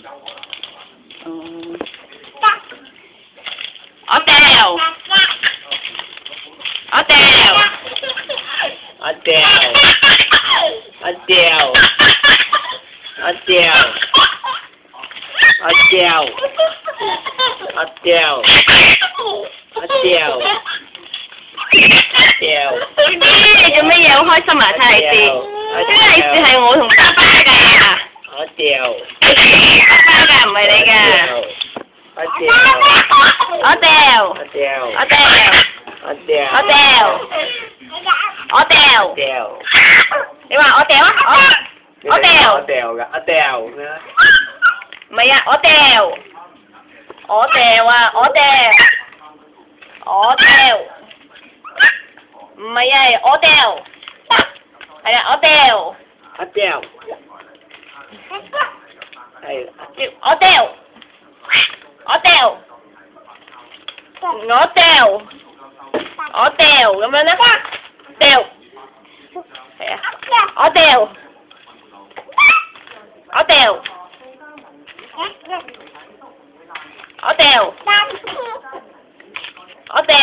Ó Tèo. Ó Tèo. Ó Tèo. Ó Tèo. Ó Tèo. Ó Tèo. Ó Tèo. Ó Tèo. Tèo.你做乜嘢好開心啊？睇利是，呢個利是係我同爸爸㗎。Ó Tèo. 爸爸㗎，唔係你㗎。Ó Tèo. Ó Tèo. Ó Tèo. Ó Tèo. Ó Tèo. Ó Tèo. Ó Tèo. Tèo. 你話我掉啊？我掉。Ó Tèo㗎. Ó Tèo nữa. 唔係啊，我掉。我掉啊，我掉。我掉。唔係啊，我掉。係啊，我掉。Ó Tèo. Hay là我掉。我掉。我掉。我掉咁樣咧，掉。係啊，我掉。我掉。我掉。我掉。